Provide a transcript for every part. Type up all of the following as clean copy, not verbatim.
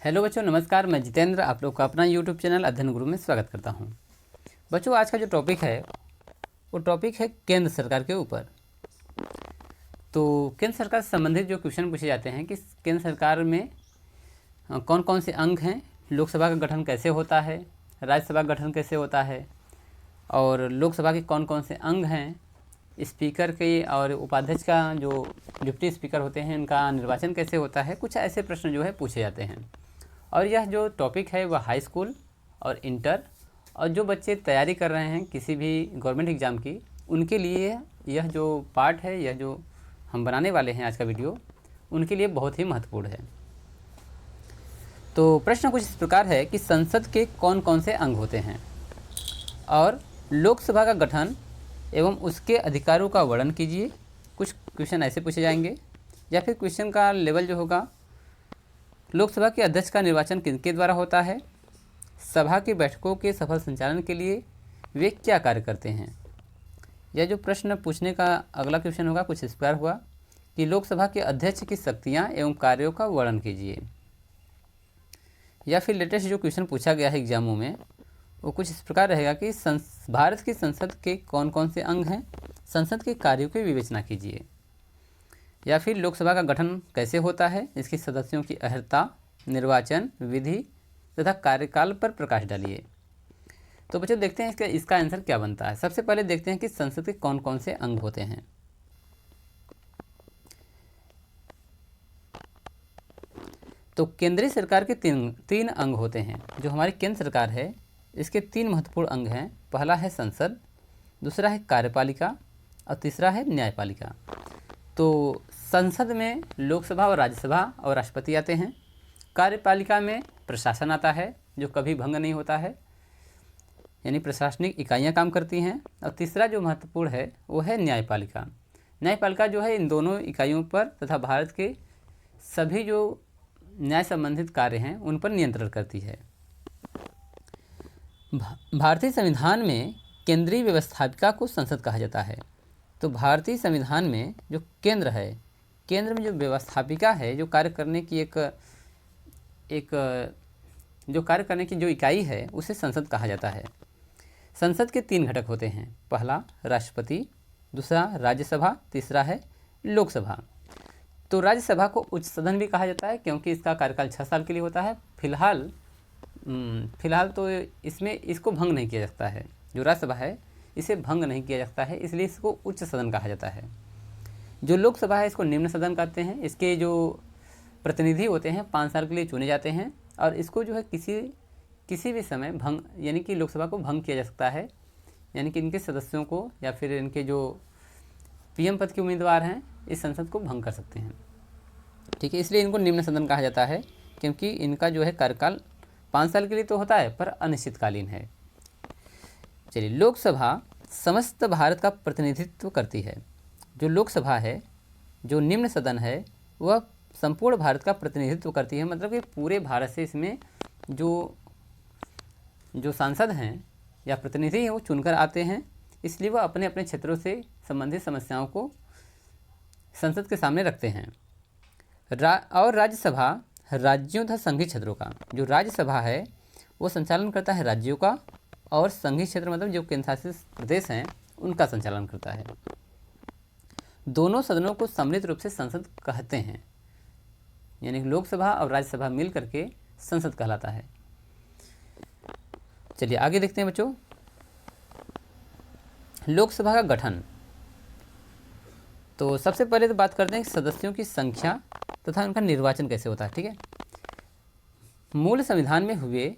Hello बच्चों, नमस्कार। मैं जितेंद्र आप लोग का अपना यूट्यूब चैनल अध्ययन गुरु में स्वागत करता हूं। बच्चों, आज का जो टॉपिक है वो टॉपिक है केंद्र सरकार के ऊपर। तो केंद्र सरकार से संबंधित जो क्वेश्चन पूछे जाते हैं कि केंद्र सरकार में कौन कौन से अंग हैं, लोकसभा का गठन कैसे होता है, राज्यसभा का गठन कैसे होता है, और लोकसभा के कौन कौन से अंग हैं, स्पीकर के और उपाध्यक्ष का जो डिप्टी स्पीकर होते हैं इनका निर्वाचन कैसे होता है। कुछ ऐसे प्रश्न जो है पूछे जाते हैं। और यह जो टॉपिक है वह हाई स्कूल और इंटर और जो बच्चे तैयारी कर रहे हैं किसी भी गवर्नमेंट एग्ज़ाम की, उनके लिए यह जो पार्ट है, यह जो हम बनाने वाले हैं आज का वीडियो, उनके लिए बहुत ही महत्वपूर्ण है। तो प्रश्न कुछ इस प्रकार है कि संसद के कौन कौन से अंग होते हैं और लोकसभा का गठन एवं उसके अधिकारों का वर्णन कीजिए। कुछ क्वेश्चन ऐसे पूछे जाएंगे। या फिर क्वेश्चन का लेवल जो होगा, लोकसभा के अध्यक्ष का निर्वाचन किनके द्वारा होता है, सभा की बैठकों के सफल संचालन के लिए वे क्या कार्य करते हैं। यह जो प्रश्न पूछने का अगला क्वेश्चन होगा कुछ इस प्रकार हुआ कि लोकसभा के अध्यक्ष की शक्तियां एवं कार्यों का वर्णन कीजिए। या फिर लेटेस्ट जो क्वेश्चन पूछा गया है एग्जामों में वो कुछ इस प्रकार रहेगा कि भारत की संसद के कौन कौन से अंग हैं, संसद के कार्यों की विवेचना कीजिए। या फिर लोकसभा का गठन कैसे होता है, इसके सदस्यों की अर्हता, निर्वाचन विधि तथा कार्यकाल पर प्रकाश डालिए। तो बच्चों देखते हैं इसका आंसर क्या बनता है। सबसे पहले देखते हैं कि संसद के कौन कौन से अंग होते हैं। तो केंद्रीय सरकार के तीन अंग होते हैं। जो हमारी केंद्र सरकार है इसके तीन महत्वपूर्ण अंग हैं। पहला है संसद, दूसरा है कार्यपालिका और तीसरा है न्यायपालिका। तो संसद में लोकसभा और राज्यसभा और राष्ट्रपति आते हैं। कार्यपालिका में प्रशासन आता है जो कभी भंग नहीं होता है, यानी प्रशासनिक इकाइयां काम करती हैं। और तीसरा जो महत्वपूर्ण है वो है न्यायपालिका। न्यायपालिका जो है इन दोनों इकाइयों पर तथा भारत के सभी जो न्याय संबंधित कार्य हैं उन पर नियंत्रण करती है। भारतीय संविधान में केंद्रीय व्यवस्थापिका को संसद कहा जाता है। तो भारतीय संविधान में जो केंद्र है, केंद्र में जो व्यवस्थापिका है, जो कार्य करने की जो कार्य करने की जो इकाई है उसे संसद कहा जाता है। संसद के तीन घटक होते हैं। पहला राष्ट्रपति, दूसरा राज्यसभा, तीसरा है लोकसभा। तो राज्यसभा को उच्च सदन भी कहा जाता है क्योंकि इसका कार्यकाल 6 साल के लिए होता है। फिलहाल तो इसमें इसको भंग नहीं किया जा सकता है। जो राज्यसभा है इसे भंग नहीं किया जा सकता है, इसलिए इसको उच्च सदन कहा जाता है। जो लोकसभा है इसको निम्न सदन कहते हैं। इसके जो प्रतिनिधि होते हैं 5 साल के लिए चुने जाते हैं और इसको जो है किसी भी समय भंग, यानी कि लोकसभा को भंग किया जा सकता है, यानी कि इनके सदस्यों को या फिर इनके जो पीएम पद के उम्मीदवार हैं इस संसद को भंग कर सकते हैं। ठीक है, इसलिए इनको निम्न सदन कहा जाता है क्योंकि इनका जो है कार्यकाल 5 साल के लिए तो होता है पर अनिश्चितकालीन है। चलिए, लोकसभा समस्त भारत का प्रतिनिधित्व करती है। जो लोकसभा है, जो निम्न सदन है, वह संपूर्ण भारत का प्रतिनिधित्व करती है। मतलब कि पूरे भारत से इसमें जो सांसद हैं या प्रतिनिधि हैं वो चुनकर आते हैं, इसलिए वह अपने अपने क्षेत्रों से संबंधित समस्याओं को संसद के सामने रखते हैं। और राज्यसभा राज्यों तथा संघीय क्षेत्रों का, जो राज्यसभा है वो संचालन करता है राज्यों का, और संघीय क्षेत्र मतलब जो केंद्र शासित प्रदेश हैं उनका संचालन करता है। दोनों सदनों को सम्मिलित रूप से संसद कहते हैं, यानी लोकसभा और राज्यसभा मिल करके संसद कहलाता है। चलिए आगे देखते हैं बच्चों, लोकसभा का गठन। तो सबसे पहले तो बात करते हैं सदस्यों की संख्या तथा उनका निर्वाचन कैसे होता है। ठीक है, मूल संविधान में हुए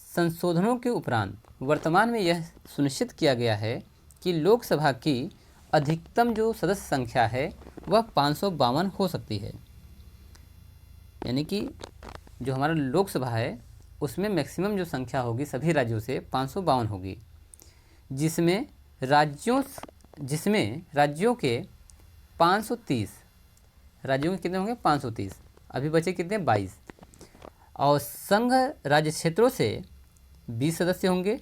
संशोधनों के उपरांत वर्तमान में यह सुनिश्चित किया गया है कि लोकसभा की अधिकतम जो सदस्य संख्या है वह 552 हो सकती है। यानी कि जो हमारा लोकसभा है उसमें मैक्सिमम जो संख्या होगी सभी राज्यों से 552 होगी, जिसमें राज्यों के 530, राज्यों के कितने होंगे 530, अभी बचे कितने 22, और संघ राज्य क्षेत्रों से 20 सदस्य होंगे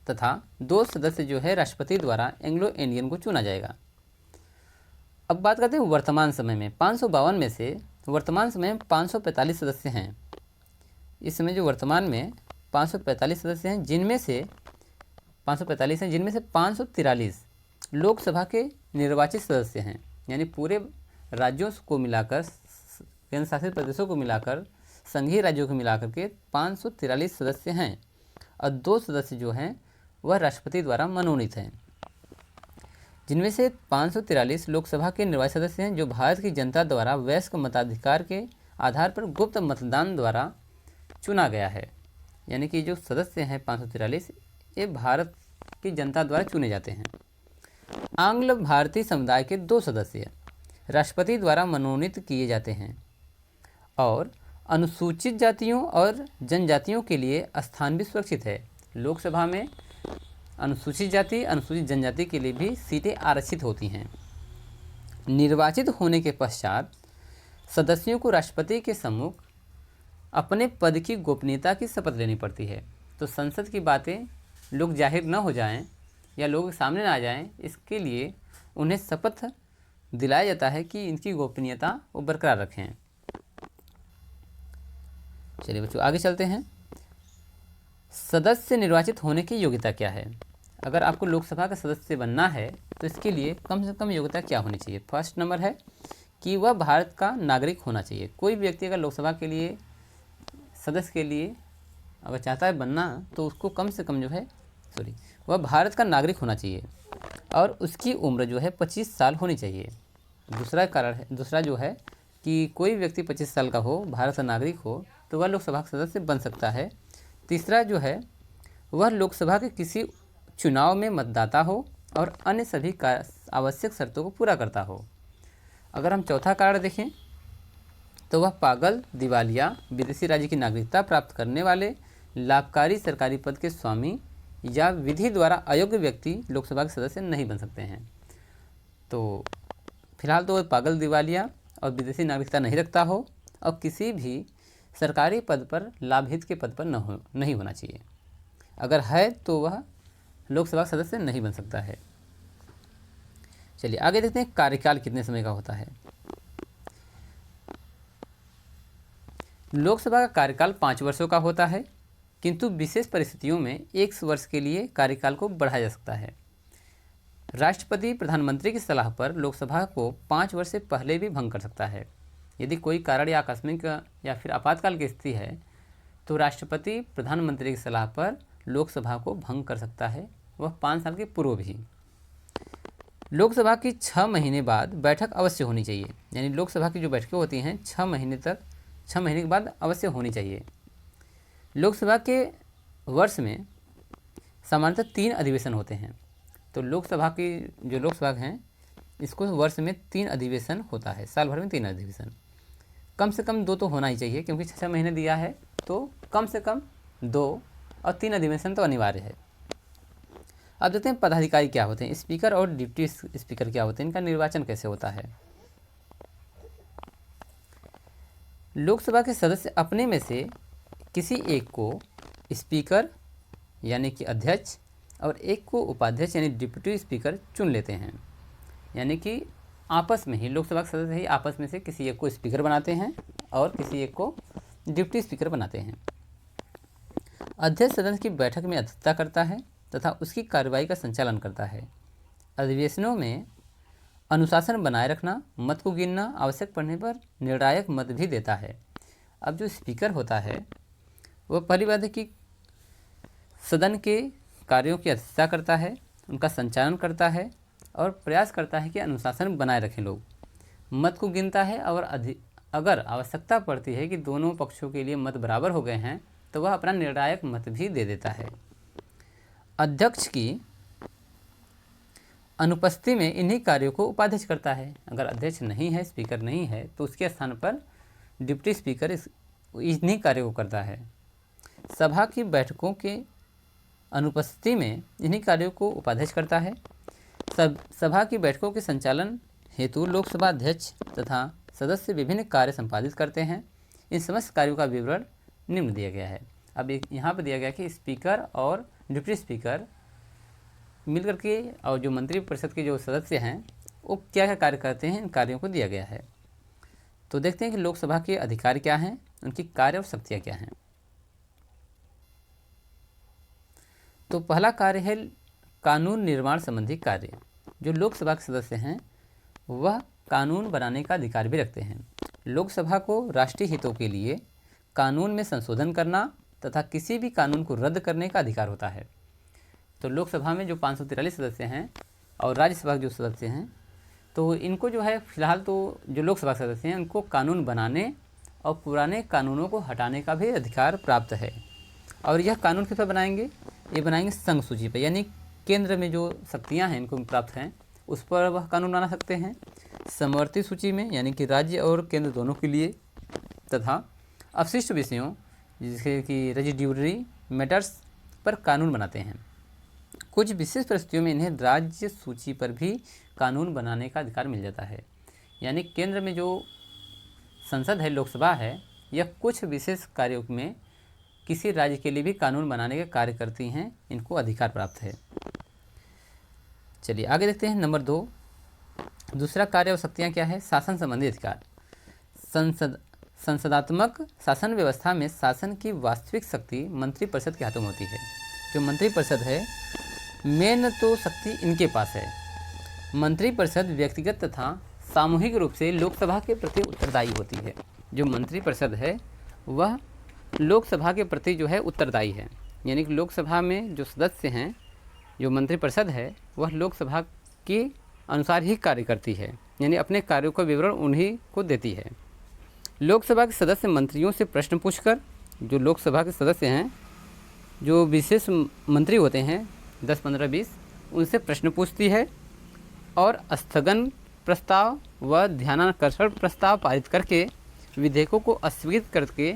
तथा 2 सदस्य जो है राष्ट्रपति द्वारा एंग्लो इंडियन को चुना जाएगा। अब बात करते हैं वर्तमान समय में 552 में से वर्तमान समय में 545 सदस्य हैं। इस समय जो वर्तमान में 545 सदस्य हैं, जिनमें से 545 हैं, जिनमें से 543 लोकसभा के निर्वाचित सदस्य हैं। यानी पूरे राज्यों को मिलाकर, केंद्र शासित प्रदेशों को मिलाकर, संघीय राज्यों को मिलाकर के 543 सदस्य हैं और 2 सदस्य जो हैं वह राष्ट्रपति द्वारा मनोनीत हैं। जिनमें से 543 लोकसभा के निर्वाचित सदस्य हैं जो भारत की जनता द्वारा वयस्क मताधिकार के आधार पर गुप्त मतदान द्वारा चुना गया है। यानी कि जो सदस्य हैं 543, ये भारत की जनता द्वारा चुने जाते हैं। आंग्ल भारतीय समुदाय के 2 सदस्य राष्ट्रपति द्वारा मनोनीत किए जाते हैं और अनुसूचित जातियों और जनजातियों के लिए स्थान भी सुरक्षित है। लोकसभा में अनुसूचित जाति, अनुसूचित जनजाति के लिए भी सीटें आरक्षित होती हैं। निर्वाचित होने के पश्चात सदस्यों को राष्ट्रपति के सम्मुख अपने पद की गोपनीयता की शपथ लेनी पड़ती है। तो संसद की बातें लोग जाहिर न हो जाएं या लोगों के सामने ना आ जाएं, इसके लिए उन्हें शपथ दिलाया जाता है कि इनकी गोपनीयता वो बरकरार रखें। चलिए बच्चों आगे चलते हैं। सदस्य निर्वाचित होने की योग्यता क्या है? अगर आपको लोकसभा का सदस्य बनना है तो इसके लिए कम से कम योग्यता क्या होनी चाहिए? फर्स्ट नंबर है कि वह भारत का नागरिक होना चाहिए। कोई भी व्यक्ति अगर लोकसभा के लिए सदस्य के लिए अगर चाहता है बनना तो उसको कम से कम वह भारत का नागरिक होना चाहिए और उसकी उम्र जो है 25 साल होनी चाहिए। दूसरा जो है कि कोई व्यक्ति 25 साल का हो, भारत का नागरिक हो, तो वह लोकसभा का सदस्य बन सकता है। तीसरा जो है वह लोकसभा के किसी चुनाव में मतदाता हो और अन्य सभी आवश्यक शर्तों को पूरा करता हो। अगर हम चौथा कारण देखें तो वह पागल, दिवालिया, विदेशी राज्य की नागरिकता प्राप्त करने वाले, लाभकारी सरकारी पद के स्वामी या विधि द्वारा अयोग्य व्यक्ति लोकसभा के सदस्य नहीं बन सकते हैं। तो फिलहाल तो वह पागल, दिवालिया और विदेशी नागरिकता नहीं रखता हो और किसी भी सरकारी पद पर, लाभहित के पद पर नहीं होना चाहिए। अगर है तो वह लोकसभा सदस्य नहीं बन सकता है। चलिए आगे देखते हैं कार्यकाल कितने समय का होता है। लोकसभा का कार्यकाल 5 वर्षों का होता है, किंतु विशेष परिस्थितियों में 1 वर्ष के लिए कार्यकाल को बढ़ाया जा सकता है। राष्ट्रपति प्रधानमंत्री की सलाह पर लोकसभा को 5 वर्ष से पहले भी भंग कर सकता है। यदि कोई कारण या आकस्मिक या फिर आपातकाल की स्थिति है तो राष्ट्रपति प्रधानमंत्री की सलाह पर लोकसभा को भंग कर सकता है, वह 5 साल के पूर्व भी। लोकसभा की 6 महीने बाद बैठक अवश्य होनी चाहिए। यानी लोकसभा की जो बैठकें होती हैं 6 महीने के बाद अवश्य होनी चाहिए। लोकसभा के वर्ष में सामान्यतः 3 अधिवेशन होते हैं। तो लोकसभा हैं इसको वर्ष में 3 अधिवेशन होता है, साल भर में 3 अधिवेशन। कम से कम 2 तो होना ही चाहिए, क्योंकि 6 महीने दिया है तो कम से कम 2 और 3 अधिवेशन तो अनिवार्य है। अब देखते हैं पदाधिकारी क्या होते हैं, स्पीकर और डिप्टी स्पीकर क्या होते हैं, इनका निर्वाचन कैसे होता है। लोकसभा के सदस्य अपने में से किसी एक को स्पीकर यानी कि अध्यक्ष और एक को उपाध्यक्ष यानी डिप्टी स्पीकर चुन लेते हैं। यानी कि आपस में ही लोकसभा के सदस्य ही आपस में से किसी एक को स्पीकर बनाते हैं और किसी एक को डिप्टी स्पीकर बनाते हैं। अध्यक्ष सदन की बैठक में अध्यक्षता करता है तथा उसकी कार्रवाई का संचालन करता है। अधिवेशनों में अनुशासन बनाए रखना, मत को गिनना, आवश्यक पड़ने पर निर्णायक मत भी देता है। अब जो स्पीकर होता है वह पहली बात है कि सदन के कार्यों की अध्यक्षता करता है, उनका संचालन करता है और प्रयास करता है कि अनुशासन बनाए रखें लोग। मत को गिनता है और अगर आवश्यकता पड़ती है कि दोनों पक्षों के लिए मत बराबर हो गए हैं तो वह अपना निर्णायक मत भी दे देता है। अध्यक्ष की अनुपस्थिति में इन्हीं कार्यों को उपाध्यक्ष करता है। अगर अध्यक्ष नहीं है, स्पीकर नहीं है, तो उसके स्थान पर डिप्टी स्पीकर इन्हीं कार्यों को करता है। सभा की बैठकों के अनुपस्थिति में इन्हीं कार्यों को उपाध्यक्ष करता है। सभा की बैठकों के संचालन हेतु लोकसभा अध्यक्ष तथा सदस्य विभिन्न कार्य संपादित करते हैं। इन समस्त कार्यों का विवरण निम्न दिया गया है। अब यहाँ पर दिया गया कि स्पीकर और डिप्टी स्पीकर मिलकर के और जो मंत्रिपरिषद के जो सदस्य हैं वो क्या क्या कार्य करते हैं, इन कार्यों को दिया गया है। तो देखते हैं कि लोकसभा के अधिकार क्या हैं, उनकी कार्य और शक्तियाँ क्या हैं। तो पहला कार्य है कानून निर्माण संबंधी कार्य। जो लोकसभा के सदस्य हैं वह कानून बनाने का अधिकार भी रखते हैं। लोकसभा को राष्ट्रीय हितों के लिए कानून में संशोधन करना तथा किसी भी कानून को रद्द करने का अधिकार होता है। तो लोकसभा में जो 543 सदस्य हैं और राज्यसभा के जो सदस्य हैं, तो इनको जो है फिलहाल तो जो लोकसभा सदस्य हैं उनको कानून बनाने और पुराने कानूनों को हटाने का भी अधिकार प्राप्त है। और यह कानून किस पर बनाएंगे? ये बनाएंगे संघ सूची पर, यानी केंद्र में जो शक्तियाँ हैं इनको प्राप्त हैं उस पर वह कानून बना सकते हैं। समवर्ती सूची में, यानी कि राज्य और केंद्र दोनों के लिए, तथा अवशिष्ट विषयों जैसे कि रेजिड्यूरी मैटर्स पर कानून बनाते हैं। कुछ विशेष परिस्थितियों में इन्हें राज्य सूची पर भी कानून बनाने का अधिकार मिल जाता है। यानी केंद्र में जो संसद है, लोकसभा है, यह कुछ विशेष कार्यों में किसी राज्य के लिए भी कानून बनाने का कार्य करती हैं, इनको अधिकार प्राप्त है। चलिए आगे देखते हैं। नंबर 2, दूसरा कार्य और शक्तियाँ क्या है? शासन संबंधी अधिकार। संसदात्मक शासन व्यवस्था में शासन की वास्तविक शक्ति मंत्रिपरिषद के हाथों में होती है। जो मंत्रिपरिषद है, मेन तो शक्ति इनके पास है। मंत्रिपरिषद व्यक्तिगत तथा सामूहिक रूप से लोकसभा के प्रति उत्तरदायी होती है। जो मंत्रिपरिषद है वह लोकसभा के प्रति जो है उत्तरदायी है। यानी कि लोकसभा में जो सदस्य हैं, जो मंत्रिपरिषद है वह लोकसभा के अनुसार ही कार्य करती है, यानी अपने कार्यों का विवरण उन्हीं को देती है। लोकसभा के सदस्य मंत्रियों से प्रश्न पूछकर, जो लोकसभा के सदस्य हैं, जो विशेष मंत्री होते हैं 10, 15, 20, उनसे प्रश्न पूछती है और स्थगन प्रस्ताव व ध्यानाकर्षण प्रस्ताव पारित करके विधेयकों को अस्वीकृत करके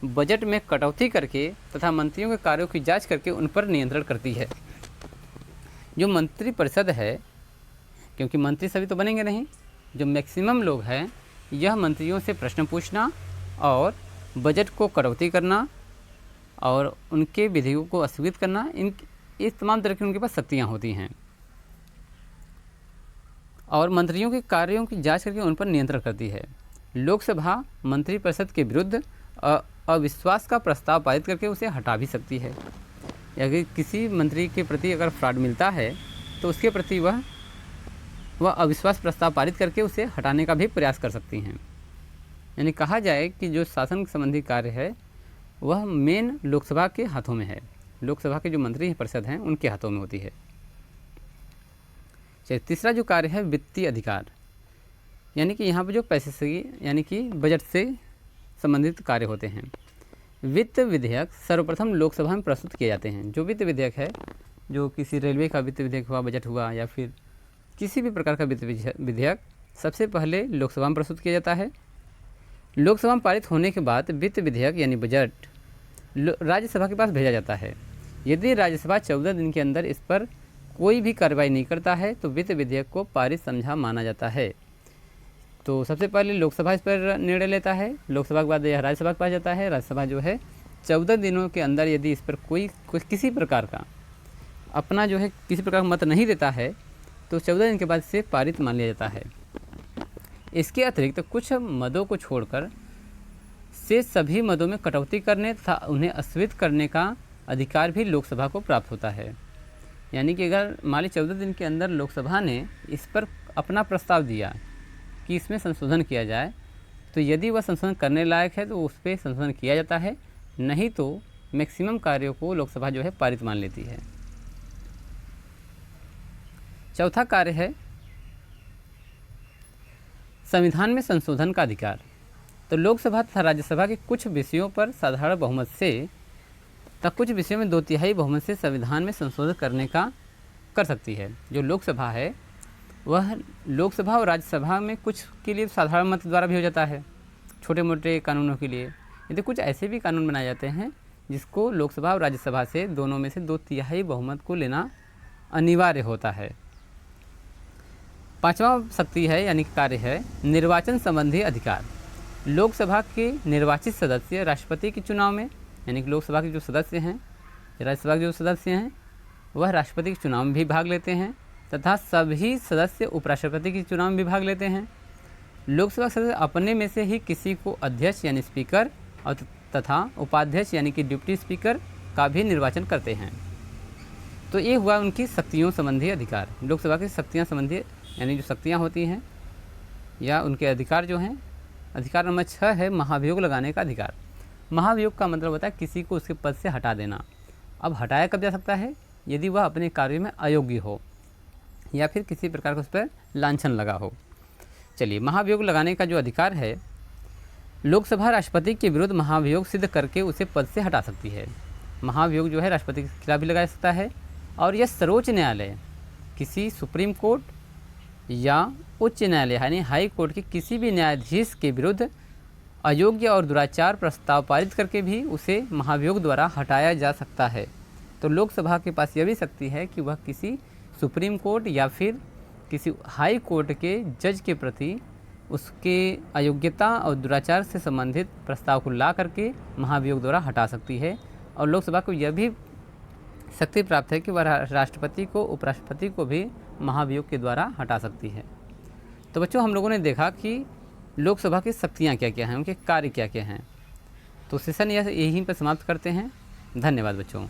बजट में कटौती करके तथा मंत्रियों के कार्यों की जांच करके उन पर नियंत्रण करती है। जो मंत्रिपरिषद है, क्योंकि मंत्री सभी तो बनेंगे नहीं, जो मैक्सिमम लोग हैं, यह मंत्रियों से प्रश्न पूछना और बजट को कटौती करना और उनके विधेयकों को अस्वीकृत करना, इस तमाम तरह की उनके पास शक्तियाँ होती हैं। और मंत्रियों के कार्यों की जांच करके उन पर नियंत्रण करती है। लोकसभा मंत्रिपरिषद के विरुद्ध अविश्वास का प्रस्ताव पारित करके उसे हटा भी सकती है। अगर किसी मंत्री के प्रति अगर फ्रॉड मिलता है तो उसके प्रति वह अविश्वास प्रस्ताव पारित करके उसे हटाने का भी प्रयास कर सकती हैं। यानी कहा जाए कि जो शासन संबंधी कार्य है वह मेन लोकसभा के हाथों में है। लोकसभा के जो मंत्री परिषद हैं उनके हाथों में होती है। चलिए तीसरा जो कार्य है वित्तीय अधिकार, यानी कि यहाँ पर जो पैसे से यानी कि बजट से संबंधित कार्य होते हैं। वित्त विधेयक सर्वप्रथम लोकसभा में प्रस्तुत किए जाते हैं। जो वित्त विधेयक है, जो किसी रेलवे का वित्त विधेयक हुआ, बजट हुआ, या फिर किसी भी प्रकार का वित्त विधेयक सबसे पहले लोकसभा में प्रस्तुत किया जाता है। लोकसभा में पारित होने के बाद वित्त विधेयक यानी बजट राज्यसभा के पास भेजा जाता है। यदि राज्यसभा 14 दिन के अंदर इस पर कोई भी कार्रवाई नहीं करता है तो वित्त विधेयक को पारित समझा माना जाता है। तो सबसे पहले लोकसभा इस पर निर्णय लेता है, लोकसभा के बाद यह राज्यसभा के पास जाता है। राज्यसभा जो है 14 दिनों के अंदर यदि इस पर कोई किसी प्रकार का अपना जो है किसी प्रकार का मत नहीं देता है तो 14 दिन के बाद इसे पारित मान लिया जाता है। इसके अतिरिक्त तो कुछ मदों को छोड़कर से सभी मदों में कटौती करने तथा उन्हें अस्वीकृत करने का अधिकार भी लोकसभा को प्राप्त होता है। यानी कि अगर मान ली 14 दिन के अंदर लोकसभा ने इस पर अपना प्रस्ताव दिया कि इसमें संशोधन किया जाए, तो यदि वह संशोधन करने लायक है तो उस पर संशोधन किया जाता है, नहीं तो मैक्सिमम कार्यों को लोकसभा जो है पारित मान लेती है। चौथा कार्य है संविधान में संशोधन का अधिकार। तो लोकसभा तथा राज्यसभा के कुछ विषयों पर साधारण बहुमत से तथा कुछ विषयों में 2/3 बहुमत से संविधान में संशोधन करने का कर सकती है। जो लोकसभा है वह लोकसभा और राज्यसभा में कुछ के लिए साधारण मत द्वारा भी हो जाता है, छोटे मोटे कानूनों के लिए। यदि कुछ ऐसे भी कानून बनाए जाते हैं जिसको लोकसभा और राज्यसभा से दोनों में से 2/3 बहुमत को लेना अनिवार्य होता है। पांचवा शक्ति है यानी कार्य है निर्वाचन संबंधी अधिकार। लोकसभा के निर्वाचित सदस्य राष्ट्रपति के चुनाव में, यानी कि लोकसभा के जो सदस्य हैं, राज्यसभा के जो सदस्य हैं, वह राष्ट्रपति के चुनाव में भी भाग लेते हैं तथा सभी सदस्य उपराष्ट्रपति के चुनाव में भी भाग लेते हैं। लोकसभा सदस्य अपने में से ही किसी को अध्यक्ष यानी स्पीकर और तथा उपाध्यक्ष यानी कि डिप्टी स्पीकर का भी निर्वाचन करते हैं। तो ये हुआ उनकी शक्तियों संबंधी अधिकार। लोकसभा की शक्तियाँ संबंधी यानी जो शक्तियाँ होती हैं या उनके अधिकार जो हैं। अधिकार नंबर 6 है महाभियोग लगाने का अधिकार। महाभियोग का मतलब होता है किसी को उसके पद से हटा देना। अब हटाया कब जा सकता है? यदि वह अपने कार्य में अयोग्य हो या फिर किसी प्रकार का उस पर लांछन लगा हो। चलिए, महाभियोग लगाने का जो अधिकार है, लोकसभा राष्ट्रपति के विरुद्ध महाभियोग सिद्ध करके उसे पद से हटा सकती है। महाभियोग जो है राष्ट्रपति के खिलाफ भी लगा सकता है और यह सर्वोच्च न्यायालय, किसी सुप्रीम कोर्ट या उच्च न्यायालय यानी हाई कोर्ट के किसी भी न्यायाधीश के विरुद्ध अयोग्य और दुराचार प्रस्ताव पारित करके भी उसे महाभियोग द्वारा हटाया जा सकता है। तो लोकसभा के पास यह भी शक्ति है कि वह किसी सुप्रीम कोर्ट या फिर किसी हाई कोर्ट के जज के प्रति उसके अयोग्यता और दुराचार से संबंधित प्रस्ताव को ला करके महाभियोग द्वारा हटा सकती है। और लोकसभा को यह भी शक्ति प्राप्त है कि वह राष्ट्रपति को, उपराष्ट्रपति को भी महाभियोग के द्वारा हटा सकती है। तो बच्चों, हम लोगों ने देखा कि लोकसभा की शक्तियाँ क्या क्या हैं, उनके कार्य क्या क्या हैं। तो सेशन यहीं पर समाप्त करते हैं। धन्यवाद बच्चों।